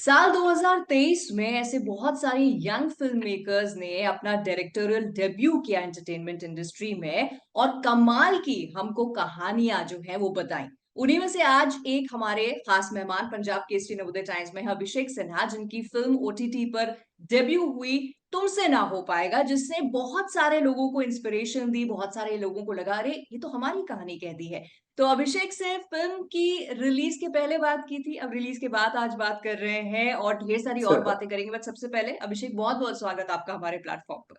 साल 2023 में ऐसे बहुत सारे यंग फिल्म मेकर्स ने अपना डायरेक्टोरियल डेब्यू किया एंटरटेनमेंट इंडस्ट्री में और कमाल की हमको कहानियां जो है वो बताई। उन्हीं में से आज एक हमारे खास मेहमान पंजाब केसरी नवोदय टाइम्स में है अभिषेक सिन्हा, जिनकी फिल्म ओटीटी पर डेब्यू हुई तुमसे ना हो पाएगा, जिसने बहुत सारे लोगों को इंस्पिरेशन दी। बहुत सारे लोगों को लगा अरे ये तो हमारी कहानी कह दी है। तो अभिषेक से फिल्म की रिलीज के पहले बात की थी, अब रिलीज के बाद आज बात कर रहे हैं और ढेर सारी और बातें करेंगे। बट सबसे पहले अभिषेक, बहुत बहुत स्वागत आपका हमारे प्लेटफॉर्म पर।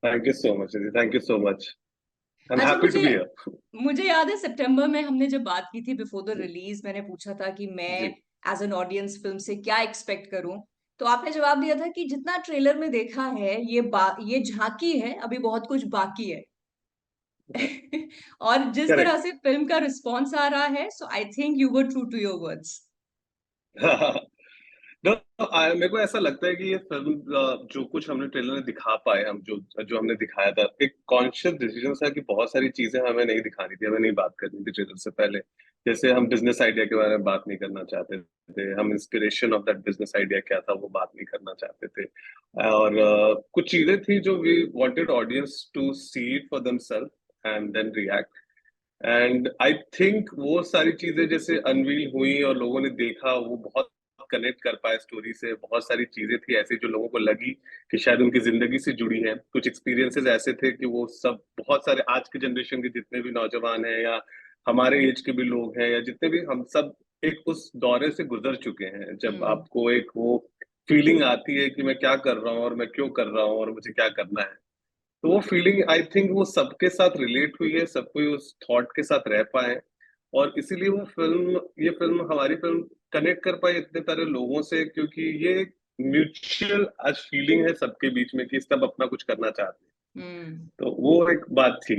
Thank you so much, Riddhi. Thank you so much. I'm अच्छा, happy to मुझे be here. मुझे याद है सितंबर में हमने जब बात की थी बिफोर द जी, रिलीज, मैंने पूछा था कि मैं जी, एज एन ऑडियंस फिल्म से क्या एक्सपेक्ट करूं। तो आपने जवाब दिया था कि जितना ट्रेलर में देखा है ये झांकी है, अभी बहुत कुछ बाकी है। और जिस तरह करेक्ट। से फिल्म का रिस्पॉन्स आ रहा है, so I think you were true to your words. No, मेरे को ऐसा लगता है कि ये फिल्म जो कुछ हमने ट्रेलर में दिखा पाए, हम जो जो हमने दिखाया था, एक कॉन्शियस डिसीजन था कि बहुत सारी चीजें हमें नहीं दिखानी थी, हमें नहीं बात करनी थी ट्रेलर से पहले। जैसे हम बिजनेस आइडिया के बारे में बात नहीं करना चाहते थे, हम inspiration of that business idea क्या था वो बात नहीं करना चाहते थे। और कुछ चीजें थी जो we wanted audience to see it for themselves and then react. And I think वो सारी चीजें जैसे अनवील हुई और लोगों ने देखा, वो बहुत कनेक्ट कर पाए स्टोरी से। बहुत सारी चीजें थी ऐसी जो लोगों को लगी कि शायद उनकी जिंदगी से जुड़ी हैं। कुछ एक्सपीरियंसेस ऐसे थे कि वो सब बहुत सारे आज के जनरेशन के जितने भी नौजवान हैं या हमारे एज के भी लोग हैं या जितने भी, हम सब एक उस दौरे से गुजर चुके हैं जब हम्म। आपको एक वो फीलिंग आती है कि मैं क्या कर रहा हूँ और मैं क्यों कर रहा हूँ और मुझे क्या करना है। तो वो फीलिंग आई थिंक वो सबके साथ रिलेट हुई है, सब कोई उस थॉट के साथ रह पाए। और इसीलिए ये फिल्म हमारी फिल्म कनेक्ट कर पाई इतने सारे लोगों से, क्योंकि ये एक म्यूचुअल आज फीलिंग है सबके बीच में कि सब अपना कुछ करना चाहते हैं। हम्म। तो वो एक बात थी।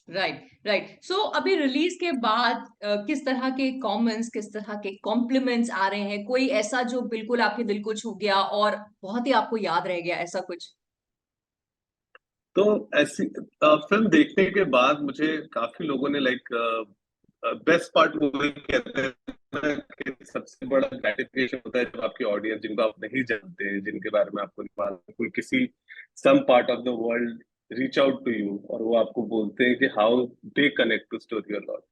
Right, right. सो अभी रिलीज के बाद किस तरह के कमेंट्स, किस तरह के कॉम्प्लीमेंट्स आ रहे हैं? कोई ऐसा जो बिल्कुल आपके दिल को छू गया और बहुत ही आपको याद रह गया, ऐसा कुछ? तो ऐसी फिल्म देखने के बाद मुझे काफी लोगों ने लाइक बेस्ट पार्ट वो ही कहते हैं ना कि सबसे बड़ा ग्रेटिफिकेशन होता है जब आपकी ऑडियंस, जिनको आप नहीं जानते, जिनके बारे में आपको नहीं मालूम, कोई किसी some part of the world reach out to you और वो आपको बोलते हैं कि how they connect to story और लॉट।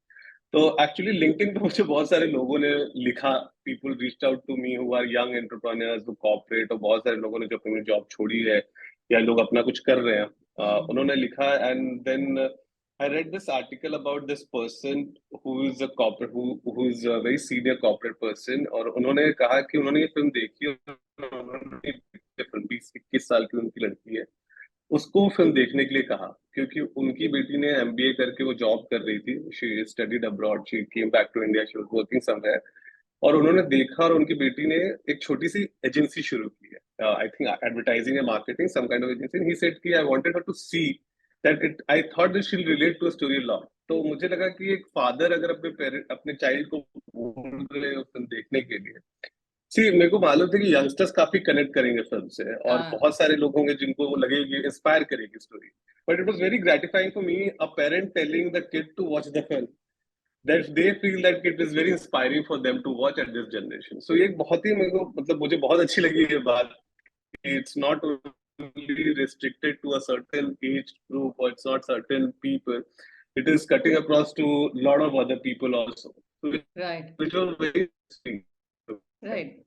तो एक्चुअली लिंक्डइन पे मुझे बहुत सारे लोगों ने लिखा, people reached out to me who are young entrepreneurs who corporate, और बहुत सारे लोगों ने जो अपनी जॉब छोड़ी है या लोग अपना कुछ कर रहे हैं, हम्म। उन्होंने लिखा। And then I read this article about this person who is a corporate, who is a very senior corporate person, और उन्होंने कहा कि उन्होंने ये फिल्म देखी और उन्होंने फिल्म 20-21 साल की उनकी लड़की है, उसको फिल्म देखने के लिए कहा, क्योंकि उनकी बेटी ने एमबीए करके वो जॉब कर रही थी, she studied abroad, she came back to India, she was working somewhere. और उन्होंने देखा और उनकी बेटी ने एक छोटी सी एजेंसी शुरू की है, I think advertising and marketing, some kind of agency. He said कि I wanted her to see that it, I thought that she will relate to a story lot. तो मुझे लगा कि एक फादर अगर अपने पेरेंट, अपने चाइल्ड को बोल रहे हो फिल्म देखने के लिए, सी मेरे को मालूम था कि यंगस्टर्स काफी कनेक्ट करेंगे फिल्म से और हाँ। बहुत सारे लोग होंगे जिनको वो लगेगी, इंस्पायर करेगी story. But it was very gratifying for me, a parent telling the kid to watch the film, that they feel that it is very inspiring for them to watch at this generation. So ये एक बहुत ही, मेरे को मतलब मुझे बहुत अच्छी लगी ये बात कि it's not only restricted to a certain age group और it's not certain people, it is cutting across to a lot of other people also, so right, which was very interesting. Right.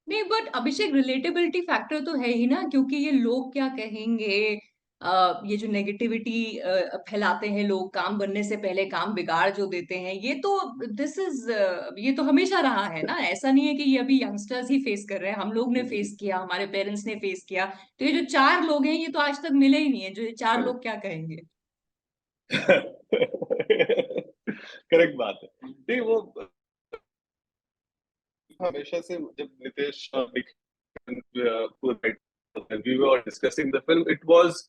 नहीं, but Abhishek, relatability factor तो है ही ना, क्योंकि ये लोग क्या कहेंगे, ये जो नेगेटिविटी फैलाते हैं लोग, काम बनने से पहले काम बिगाड़ जो देते हैं, ये तो दिस इज ये तो हमेशा रहा है ना। ऐसा नहीं है कि ये अभी यंगस्टर्स ही फेस कर रहे हैं, हम लोग ने फेस किया, हमारे पेरेंट्स ने फेस किया। तो ये जो चार लोग हैं, ये तो आज तक मिले ही नहीं है, जो ये चार लोग क्या कहेंगे। करेक्ट बात है। नहीं वो हमेशा से जब Nitesh we were discussing the film, it was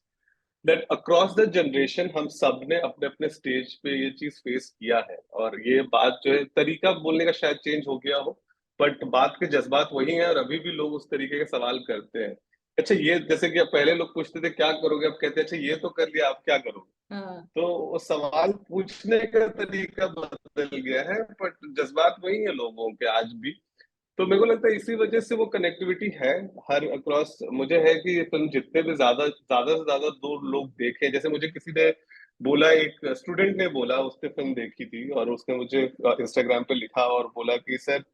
that across the generation हम सब ने अपने अपने स्टेज पे ये चीज फेस किया है। और ये बात जो है, तरीका बोलने का शायद चेंज हो गया हो, बट बात के जज्बात वही हैं और अभी भी लोग उस तरीके के सवाल करते हैं। अच्छा, ये जैसे कि अब पहले लोग पूछते थे क्या करोगे, अब कहते हैं अच्छा ये तो कर लिया, आप क्या करोगे। हाँ। तो वो सवाल पूछने का तरीका बदल गया है, बट जज्बात वही है लोगों के आज भी। तो मेरे को लगता है इसी वजह से वो कनेक्टिविटी है हर अक्रॉस। मुझे है कि ये फिल्म जितने भी ज्यादा से ज्यादा दो लोग देखें, जैसे मुझे किसी ने बोला, एक स्टूडेंट ने बोला, उसने फिल्म देखी थी और उसने मुझे इंस्टाग्राम पे लिखा और बोला कि सर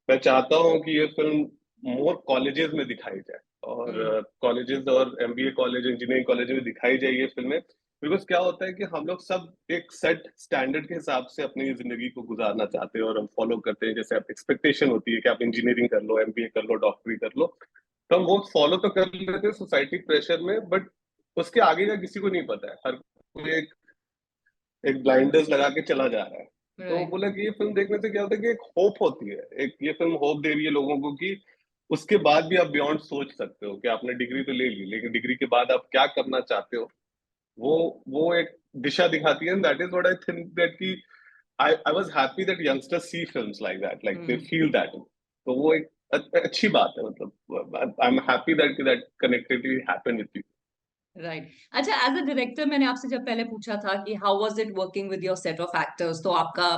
मैं चाहता हूँ कि ये फिल्म मोर कॉलेजेस में दिखाई जाए, हम्म। और कॉलेजेस और एमबीए कॉलेज, इंजीनियरिंग कॉलेज में दिखाई जाए ये फिल्में। बिकॉज क्या होता है कि हम लोग सब एक सेट स्टैंडर्ड के हिसाब से अपनी जिंदगी को गुजारना चाहते हैं और हम फॉलो करते हैं। जैसे आप एक्सपेक्टेशन होती है कि आप इंजीनियरिंग कर लो, एमबीए कर लो, डॉक्टरी कर लो, तो हम वो फॉलो तो कर लेते हैं सोसाइटी प्रेशर में, बट उसके आगे का किसी को नहीं पता है। हर कोई एक एक ब्लाइंडर्स लगा के चला जा रहा है। तो राइट। बोला कि ये फिल्म देखने से क्या होता है कि एक होप होती है, एक ये फिल्म होप दे रही है लोगों को कि उसके बाद भी आप बियॉन्ड सोच सकते हो, कि आपने डिग्री तो ले ली लेकिन डिग्री के बाद आप क्या करना चाहते हो, वो वो एक दिशा दिखाती है। That is what I think that की I was happy that youngsters see films like that, like they hmm. Feel that. तो वो एक अच्छी बात है, मतलब I am happy that that connectivity happened with people. Right. अच्छा, एज अ डायरेक्टर मैंने आपसे जब पहले पूछा था कि how was it working with your set of actors, तो आपका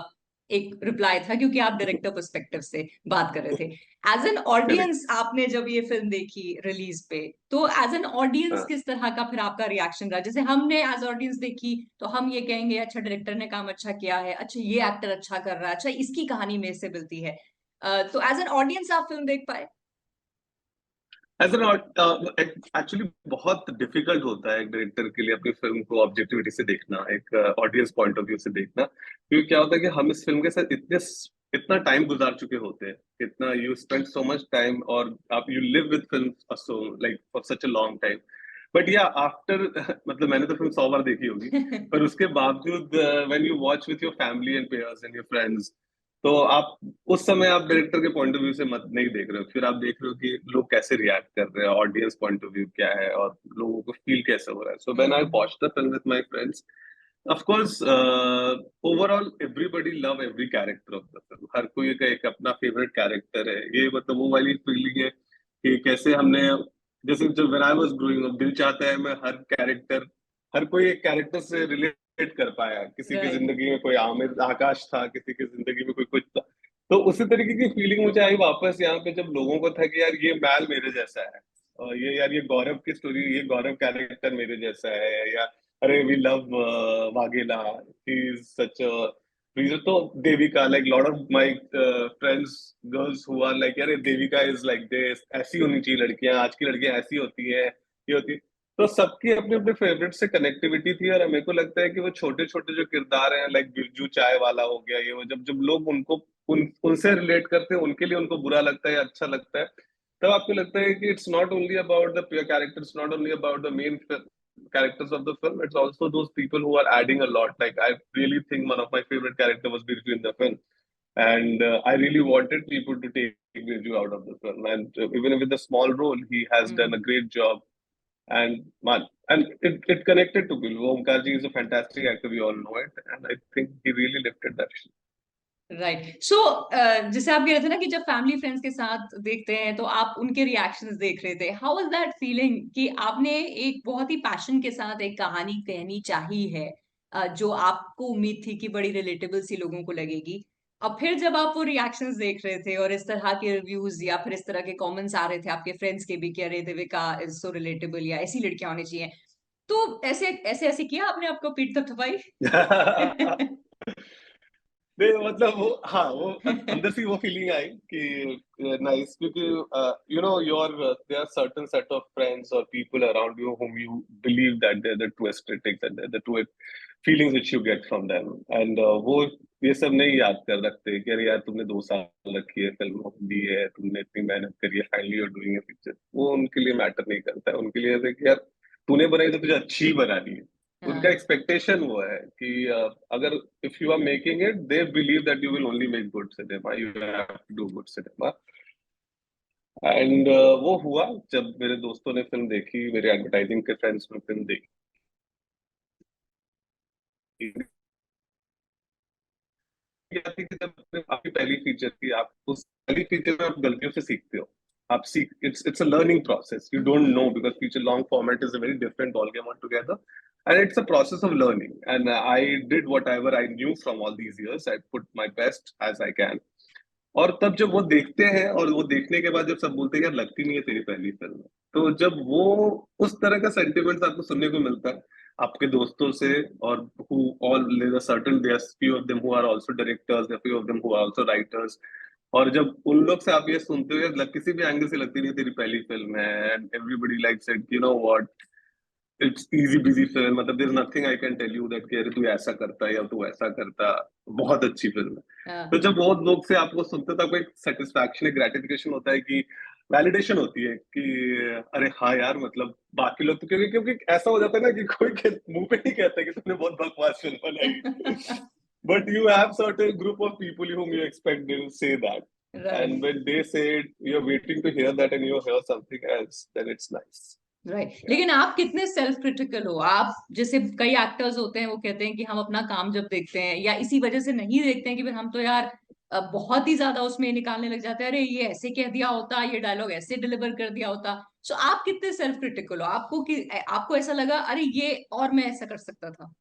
एक रिप्लाई था, क्योंकि आप डायरेक्टर पर्सपेक्टिव से बात कर रहे थे। As an correct. ऑडियंस आपने जब ये फिल्म देखी रिलीज पे, तो एज एन ऑडियंस हाँ। किस तरह का फिर आपका रिएक्शन रहा? जैसे हमने एज ऑडियंस देखी तो हम ये कहेंगे अच्छा डायरेक्टर ने काम अच्छा किया है, अच्छा ये एक्टर अच्छा कर रहा है, अच्छा इसकी कहानी में से मिलती है। तो एज एन ऑडियंस आप फिल्म देख पाए? एज एन एक्चुअली बहुत डिफिकल्ट होता है एक डायरेक्टर के लिए अपनी फिल्म को ऑब्जेक्टिविटी से देखना, एक ऑडियंस पॉइंट ऑफ व्यू से देखना। क्योंकि क्या होता है कि हम इस फिल्म के साथ इतना टाइम गुजार चुके होते हैं, इतना you spend so much time, और आप you live with film so like for such a long time. But या आफ्टर मतलब मैंने तो फिल्म 100 बार देखी होगी, पर उसके बावजूद when you watch with your family and pairs and your friends, तो आप उस समय आप डायरेक्टर के पॉइंट ऑफ व्यू से मत नहीं देख रहे हो, फिर आप देख रहे हो कि लोग कैसे रिएक्ट कर रहे हैं, ऑडियंस पॉइंट ऑफ व्यू क्या है और लोगों को फील कैसे हो रहा है। So when I hmm. Watch the film with my friends, of course overall everybody love every character of the film. हर कोई का एक अपना फेवरेट कैरेक्टर है। ये मतलब वो वाली फीलिंग है कि कैसे हमने, जैसे जब when I was growing up, दिल चाहता है मैं हर कैरेक्टर, हर कोई एक कैरेक्टर से रिलेट कर पाया। किसी की राइट। जिंदगी में कोई आमिर आकाश था, किसी की जिंदगी में कोई कुछ था। तो उसी तरीके की फीलिंग मुझे आई वापस यहाँ पे, जब लोगों को था कि यार ये मैल मेरे जैसा है, और ये यार ये गौरव की स्टोरी, ये गौरव कैरेक्टर मेरे जैसा है, या अरे we love Vaghela, he is such a reason. तो Devika, like lot of my friends, girls who are like यार देविका इज लाइक दिस, ऐसी होनी चाहिए लड़कियां, आज की लड़कियां ऐसी होती है, ये होती है। तो सबकी अपने अपने फेवरेट से कनेक्टिविटी थी। और मेरे को लगता है कि वो छोटे छोटे जो किरदार हैं, लाइक बिरजू चाय वाला हो गया, ये वो, जब जब लोग उनको उनसे रिलेट करते हैं, उनके लिए उनको बुरा लगता है या अच्छा लगता है, तब आपको लगता है कि it's not only about the characters, not only about the main characters of the film, it's also those people who are adding a lot. Like I really think one of my favorite character was Birju in the film, and I really wanted people to take Birju out of the film. And even with a small role, he has done a great job. And man, and it connected to people. Omkar ji is a fantastic actor, we all know it, and I think he really lifted that. Right. So जैसे आप कह रहे थे ना कि जब family friends के साथ देखते हैं तो आप उनके रिएक्शंस देख रहे थे, हाउ वाज दैट फीलिंग कि आपने एक बहुत ही पैशन के साथ एक कहानी कहनी चाहिए है, जो आपको उम्मीद थी कि बड़ी रिलेटेबल सी लोगों को लगेगी। अब फिर जब आप वो रिएक्शंस देख रहे थे और इस तरह के रिव्यूज या फिर इस तरह के कमेंट्स आ रहे थे आपके फ्रेंड्स के भी कि अरे देविका इज सो रिलेटेबल या ऐसी लड़कियां होनी चाहिए, तो ऐसे ऐसे ऐसे किया आपने आपको पीठ थपथपाई? नहीं मतलब वो, हाँ वो अंदर से वो फीलिंग आई कि नाइस, क्योंकि you know your there are certain set of friends और people around you whom you believe that they're the true aesthetics and the true feelings which you get from them, and वो ये सब नहीं याद कर रखते कि अरे यार तुमने 2 साल रखी है, फिल्म दी है, तुमने इतनी मेहनत करी है, finally you're doing a picture. वो उनके लिए मैटर नहीं करता है। उनके लिए ऐसा है कि यार तूने बनाई तो तुझे अच्छी बनानी है। उनका हाँ। एक्सपेक्टेशन वो है कि अगर if you are making it, they believe that you will only make good cinema, you have to do good cinema. And वो हुआ जब मेरे दोस्तों ने फिल्म देखी, मेरे एडवर्टाइजिंग के फ्रेंड्स ने फिल्म देखी। ये आती कि जब आपकी पहली फीचर थी, आप उस पहली फीचर में आप गलतियों से सीखते हो। आप सीख, it's a learning process, you don't know, because feature long format is a very different ball game all together, and it's a process of learning, and I did whatever I knew from all these years. I put my best as I can, और तब जब वो देखते हैं और वो देखने के बाद जब सब बोलते हैं यार लगती नहीं है तेरी पहली फिल्म, तो जब वो उस तरह का सेंटिमेंट्स आपको सुनने को मिलता है आपके दोस्तों से, और who all there's a certain there's few of them who are also directors, there are few of them who are also writers, और जब उन लोग से आप ये सुनते हो यार किसी भी एंगल से लगती नहीं तेरी पहली फिल्म है, and everybody likes it, you know what, it's easy busy film, मतलब there is nothing I can tell you that कि अरे तू ऐसा करता या तू ऐसा करता, बहुत अच्छी फिल्म है। तो हाँ। जब बहुत लोग से आपको सुनते हो तो आपको एक सेटिस्फैक्शन, एक ग्रेटिफिकेशन होता है कि वैलिडेशन होती है कि अरे हाँ यार, मतलब बाकी लोग तो, क्योंकि क्योंकि ऐसा हो जाता है ना कि कोई मुंह पे नहीं कहता कि तुमने बहुत बकवास फिल्म बनाई, but you have certain group of people whom you expect they will say that, right. and when they say it, you're waiting to hear that and you hear something else, then it's nice. Right, Yeah. लेकिन आप कितने self critical हो? आप जैसे कई actors होते हैं वो कहते हैं कि हम अपना काम जब देखते हैं या इसी वजह से नहीं देखते हैं कि फिर हम तो यार बहुत ही ज्यादा उसमें निकालने लग जाते हैं, अरे ये ऐसे कह दिया होता, ये डायलॉग ऐसे डिलीवर कर दिया होता। सो आप कितने सेल्फ क्रिटिकल हो? आपको कि आपको ऐसा लगा अरे ये और मैं ऐसा कर सकता था?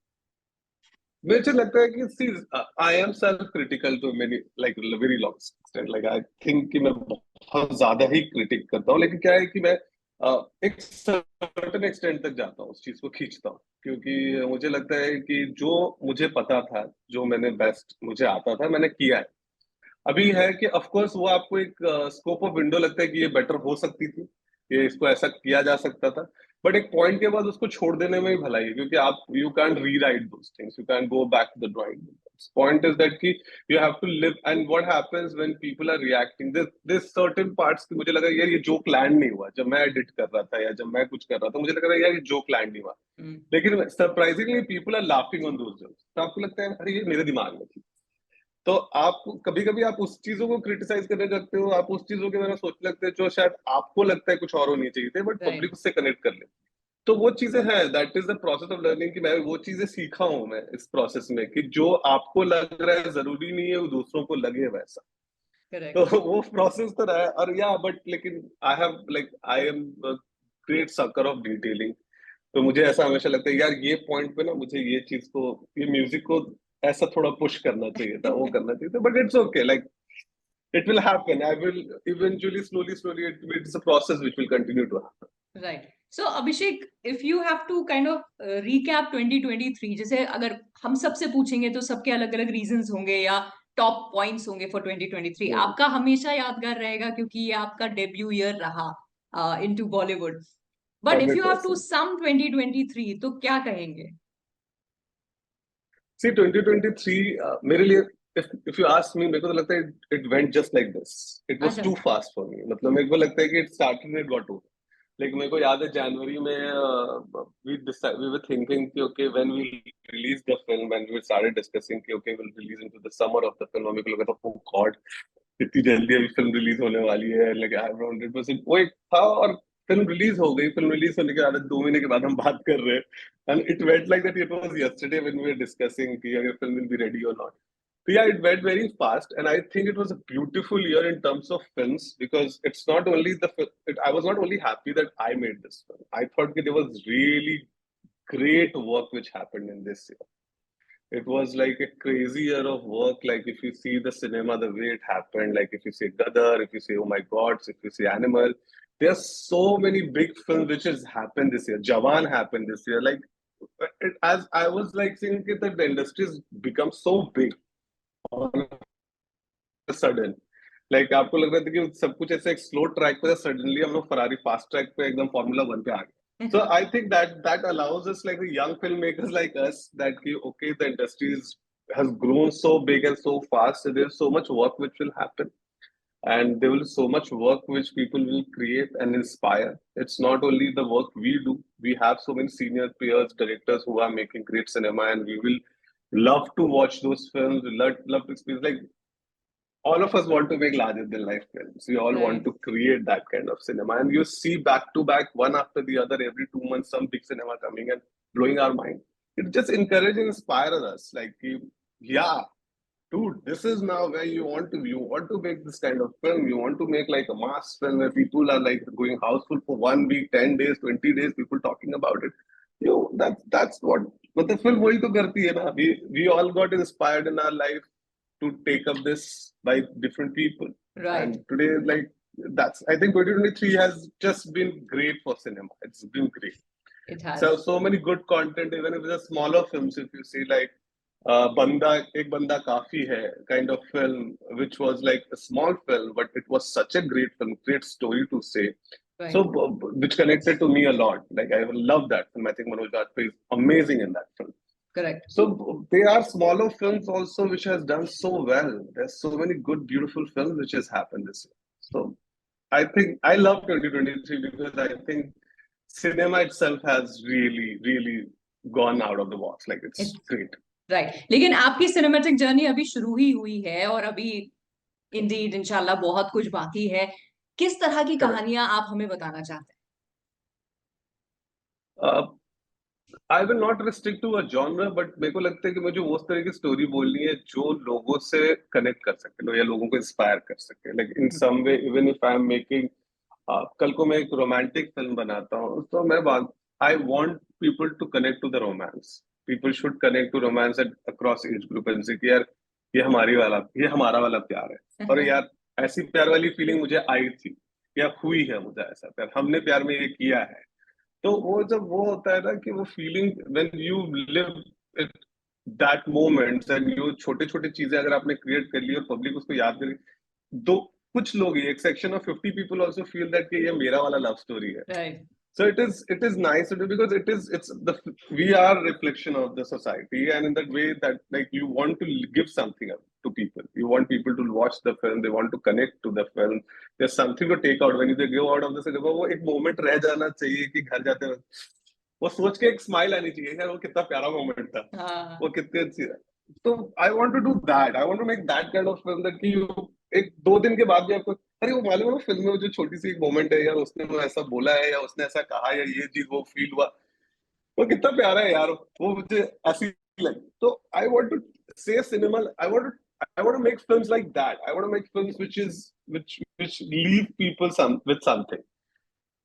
मुझे लगता है कि see I am self critical to many like very long extent, like I think कि मैं बहुत ज्यादा ही क्रिटिक करता हूँ, लेकिन क्या है कि मैं एक सर्टेन एक्सटेंट तक जाता हूँ, उस चीज को खींचता हूँ, क्योंकि मुझे लगता है कि जो मुझे पता था, जो मैंने बेस्ट मुझे आता था मैंने किया है। अभी है कि ऑफ कोर्स वो आपको एक स्कोप ऑफ विंडो लगता है कि ये बेटर हो सकती थी, ये इसको ऐसा किया जा सकता था, बट एक पॉइंट के बाद उसको छोड़ देने में ही भलाई है, क्योंकि आप you can rewrite those things, you can go back to the drawing board. Point is that कि you have to live, and what happens when people are reacting this certain parts की मुझे लगा यार ये जोक लैंड नहीं हुआ जब मैं एडिट कर रहा था या जब मैं कुछ कर रहा था, मुझे लग रहा है यार ये जोक लैंड नहीं हुआ, हम्म। लेकिन surprisingly people are laughing on those jokes, तो आपको लगता है अरे ये मेरे दिमाग में थी। तो आप कभी कभी आप उस चीजों को क्रिटिसाइज करने लगते हो, आप उस चीजों के बारे में सोचने लगते हो जो शायद आपको लगता है कुछ और होनी चाहिए थे, बट राइट। पब्लिक उससे कनेक्ट कर ले। तो वो चीजें हैं, that is the process of learning, कि मैं वो चीजें सीखा हूं मैं इस प्रोसेस में, कि जो आपको लग रहा है जरूरी नहीं है वो दूसरों को लगे वैसा। तो करेक्ट। वो प्रोसेस तो रहा है, और या बट लेकिन I am great sucker of detailing. तो मुझे ऐसा हमेशा लगता है यार ये पॉइंट पे ना मुझे ये चीज को, ये म्यूजिक को ऐसा थोड़ा पुश करना चाहिए था, वो करना चाहिए था, but it's okay, like it will happen. I will eventually, slowly, it's a process which will continue to happen. Right. So Abhishek, if you have to kind of recap 2023, जैसे अगर हम सबसे पूछेंगे तो सबके अलग अलग रीजंस होंगे या टॉप पॉइंट्स होंगे फॉर 2023, Hmm. आपका हमेशा यादगार रहेगा क्योंकि ये आपका डेब्यू ईयर रहा into Bollywood. But if you have to 100%. Sum 2023 तो क्या कहेंगे? See, 2023 मेरे लिए, if you ask me, मेरे को तो लगता है it went just like this. It was अच्छा। too fast for me. मतलब मेरे को लगता है कि it started and it got over. Like मेरे को याद है जनवरी में we were thinking कि okay when we release the film, and we started discussing कि okay we'll release into the summer of the film, और मेरे को लगा था oh God इतनी जल्दी अभी फिल्म रिलीज होने वाली है, like I have 100% वो एक था, और फिल्म रिलीज हो गई, फिल्म रिलीज होने के बाद 2 महीने के बाद हम बात कर रहे हैं, and it went like that, it was yesterday when we were discussing कि अगर film will be ready or not. So yeah, it went very fast, and I think it was a beautiful year in terms of films, because it's not only I was not only happy that I made this film. I thought that there was really great work which happened in this year. It was like a crazy year of work. Like if you see the cinema, the way it happened, like if you say Gadar, if you say Oh My Gods, if you say Animal, there's so many big films which has happened this year. Jawan happened this year. Like as I was like saying that the industry has become so big all of a sudden. Like आपको लग रहा था कि सब कुछ ऐसे एक slow track पे, सडनली हम लोग फरारी फास्ट ट्रैक पे एकदम फार्मूला 1 पे आ गए. So I think that allows us, like the young filmmakers like us, that okay, the industry has grown so big and so fast. So there's so much work which will happen, and there will be so much work which people will create and inspire. It's not only the work we do. We have so many senior peers, directors who are making great cinema, and we will love to watch those films. Love to experience. Like all of us want to make larger than life films. We all want right. to create that kind of cinema. And you see back to back, one after the other, every 2 months, some big cinema coming and blowing our mind. It just encourages and inspires us. Like, yeah, dude, this is now where you want to make this kind of film. You want to make like a mass film where people are like going houseful for 1 week, 10 days, 20 days, people talking about it. That's what, but the film वही तो करती है ना. We all got inspired in our life to take up this by different people. Right. And today, like, that's, I think 2023 has just been great for cinema. It's been great. It has. So many good content, even if it's a smaller films, if you see, like Banda, Ek Banda Kafi Hai kind of film, which was like a small film, but it was such a great film, great story to say. Right. So, which connected to me a lot. Like, I love that film. I think Manoj Bajpayee is amazing in that film. Correct. So there are smaller films also which has done so well. There's so many good, beautiful films which has happened this year. So I think I love 2023 because I think cinema itself has really, really gone out of the box. Like, it's great. Right लेकिन आपकी cinematic journey अभी शुरू ही हुई है और अभी Indeed इंशाल्लाह बहुत कुछ बाकी है. किस तरह की कहानियां आप हमें बताना चाहते हैं? I will not restrict to a genre, but मेरे को लगता है कि मुझे उस तरह की स्टोरी बोलनी है जो लोगों से कनेक्ट कर सके, या लोगों को इंस्पायर कर सके. Like in some way, even if I am making, कल को मैं एक रोमांटिक फिल्म बनाता हूँ, तो मैं I want people to connect to the romance. People should connect to romance at across age group and say कि यार ये हमारा वाला प्यार है, और यार ऐसी प्यार वाली फीलिंग मुझे आई थी या हुई है, मुझे ऐसा प्यार हमने प्यार में ये किया है. तो वो जब वो होता है ना कि वो feeling when you live it that moments and you, छोटे छोटे चीजें अगर आपने क्रिएट कर ली और पब्लिक उसको याद करेगी, दो कुछ लोग, एक section of 50 people also feel that कि ये मेरा वाला लव स्टोरी है. Right. So it is nice to do because we are a reflection of the society, and in that way that, like, you want to give something up to people. You want people to watch the film. They want to connect to the film. There's something to take out when you go out of the cinema. वो एक moment रह जाना चाहिए कि घर जाते वक्त वो सोच के एक स्माइल आनी चाहिए यार वो कितना प्यारा मोमेंट था. हाँ. वो कितनी अच्छी है. तो I want to do that. I want to make that kind of film that कि एक 2 दिन के बाद भी आपको, अरे वो मालूम है वो फिल्म में जो छोटी सी एक मोमेंट है यार, उसने वो ऐसा बोला है या उसने ऐसा कहा या ये चीज वो फील हुआ, वो कितना प्यारा है यार, वो मुझे ऐसी लगी. तो आई वांट टू से cinema, I want to make films like that. I want to make films which leave people with something.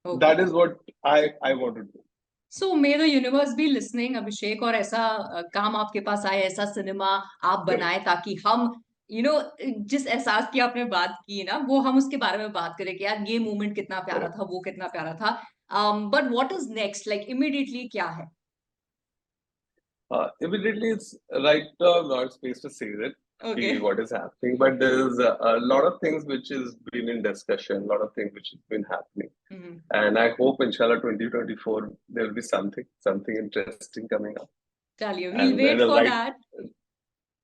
Okay. That is what I want to do. So may the universe be listening, अभिषेक, और ऐसा काम आपके पास आए, ऐसा cinema आप बनाए ताकि हम जिस एहसास की आपने बात की ना, वो हम उसके बारे में बात करें कि यार ये मोमेंट कितना प्यारा था, वो कितना प्यारा था. But what is next, like immediately क्या है? Immediately, it's right now not space to say that. Okay. What is happening, but there's a lot of things which has been in discussion, a lot of things which has been happening, and I hope inshallah 2024 there will be something interesting coming up. चलिए, we'll wait for that.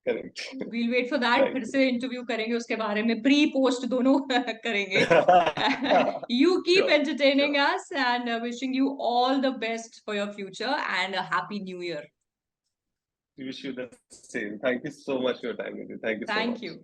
Correct. We'll wait for that. फिर से interview करेंगे उसके बारे में, pre post दोनों करेंगे. You keep entertaining us and wishing you all the best for your future and a happy new year. Wish you the same. Thank you so much for your time. Thank you so much. Thank you.